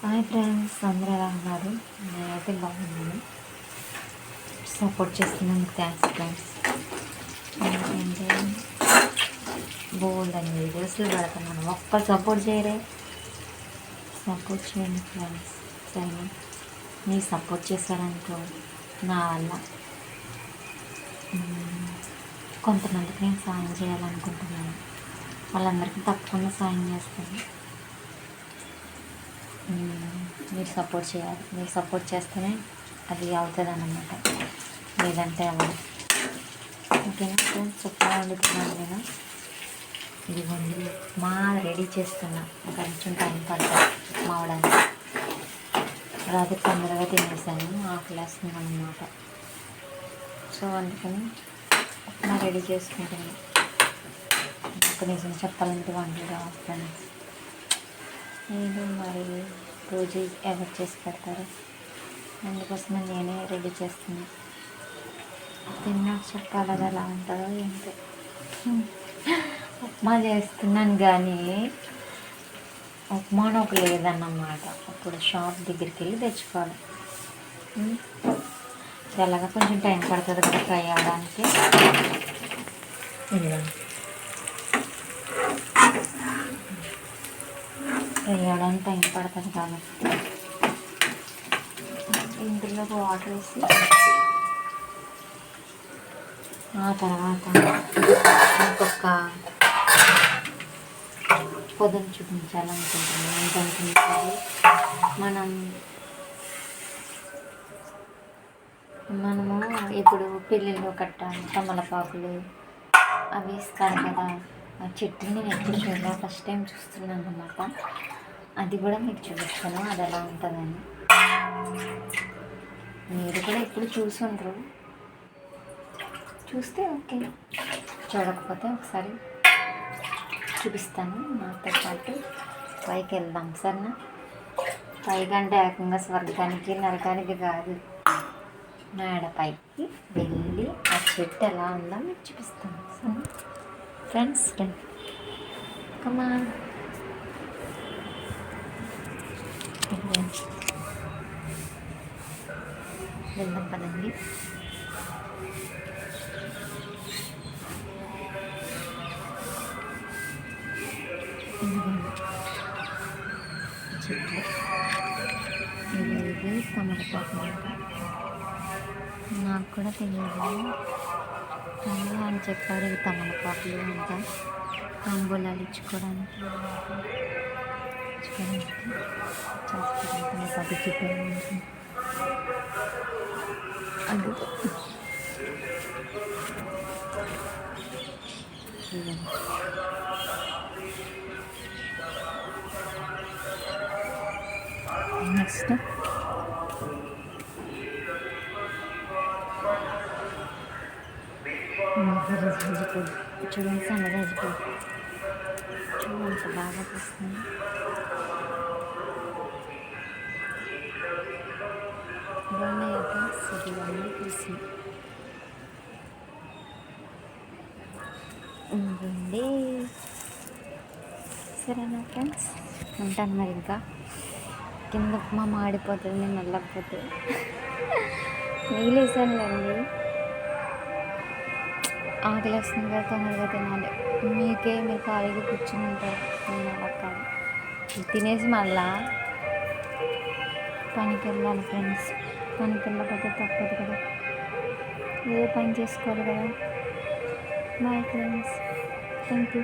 Hi friends, అందరూ ఎలా ఉన్నారు? నేనైతే బాగున్నాను. సపోర్ట్ చేస్తున్నందుకు థ్యాంక్స్ ఫ్రెండ్స్. ఎందుకంటే బోల్డ్ అని వీడియోస్లో పెడుతున్నాను, ఒక్క సపోర్ట్ చేయరే. సపోర్ట్ చేయండి ఫ్రెండ్స్. సరేనా? మీరు సపోర్ట్ చేశారనుకో నా వల్ల కొంతమందికి నేను సాయం చేయాలనుకుంటున్నాను. వాళ్ళందరికీ తప్పకుండా సాయం చేస్తాను. మీరు సపోర్ట్ చేయాలి. మీరు సపోర్ట్ చేస్తేనే అది అవుతుంది అన్నమాట, లేదంటే అవ్వదు. ఓకేనా ఫ్రెండ్స్? సూపర్గా వండుతున్నాను నేను. ఇదిగోండి ఉప్మా రెడీ చేస్తున్నా. కొంచెం టైం పడుతుంది ఉప్మా అవడానికి. రాత్రి తొందరగా తినేసాను, ఆకలేస్తుంది అన్నమాట. సో అందుకని ఉప్మా రెడీ చేసుకుంటున్నాను. నాకు నిజం చెప్పాలంటే వంటలు రావు ఫ్రెండ్స్. నేను మరి రోజు ఎవరు చేసి పెడతారు, అందుకోసమే నేనే రెడీ చేస్తున్నాను. తిన్నాక చెప్పాలి అది ఎలా ఉంటుందో ఏంటో. ఉప్మా చేస్తున్నాను కానీ ఉప్మాను ఒక లేదన్నమాట. అప్పుడు షాప్ దగ్గరికి వెళ్ళి తెచ్చుకోవాలి. ఎలాగా కొంచెం టైం పడుతుంది కదా ఫ్రై అవ్వడానికి. ఫ్రై అవ్వడానికి టైం పడుతుంది కాబట్టి ఇందులో వాటర్ వేసి ఆ తర్వాత ఇంకొక పొద్దున చూపించాలనుకుంటున్నాను. ఏంటనుకుంటున్నారు? మనము ఇప్పుడు పెళ్ళిళ్ళు కట్ట తమలపాకులు అవి ఇస్తారు కదా, ఆ చెట్టుని నేను ఎప్పుడు చూడలే, ఫస్ట్ టైం చూస్తున్నాను అన్నమాట. అది కూడా మీకు చూపిస్తాను, అది ఎలా ఉంటుందని. మీరు కూడా ఎప్పుడు చూసుండ్రు, చూస్తే ఓకే, చూడకపోతే ఒకసారి చూపిస్తాను. నాతో పాటు పైకి వెళ్దాం సరేనా? పైకంటే ఏకంగా స్వర్గానికి నరకానికి కాదు, మేడపైకి వెళ్ళి ఆ చెట్టు ఎలా ఉందో మీకు చూపిస్తాను సరే ఫ్రెండ్స్. కమా వెళ్దాం పదండి. చెట్లు ఇది తమలపాకు నాకు కూడా తెలియదు, కానీ ఆయన చెప్పారు ఇవి తమలపాకులు అంట, తాంబూలాలు ఇచ్చుకోవడానికి చేస్తారంటే అది చెప్పారు. అది నెక్స్ట్ వెజిటేబుల్ చూడండి, సన్న వెజిటేబుల్ చూడండి ఎంత బాగా వస్తుంది. బాగున్నాయి సిటీలన్నీ తీసి ఉండండి. సరేనా ఫ్రెండ్స్, ఉంటాను మరి. ఇంకా కింద ఉప్మా మాడిపోతుంది, నేను వెళ్ళకపోతే నీళ్ళేసానులేండి. ఆకలేస్తుంది కదా, తొందరగా తినాలి. మీరు ఖాళీగా కూర్చుని ఉంటారు, నేను అలా కాదు, తినేసి మళ్ళా పనికి వెళ్ళాలి ఫ్రెండ్స్. పనికి వెళ్ళకపోతే తప్పదు కదా, ఏదో పని చేసుకోవాలి కదా. Bye friends, thank you.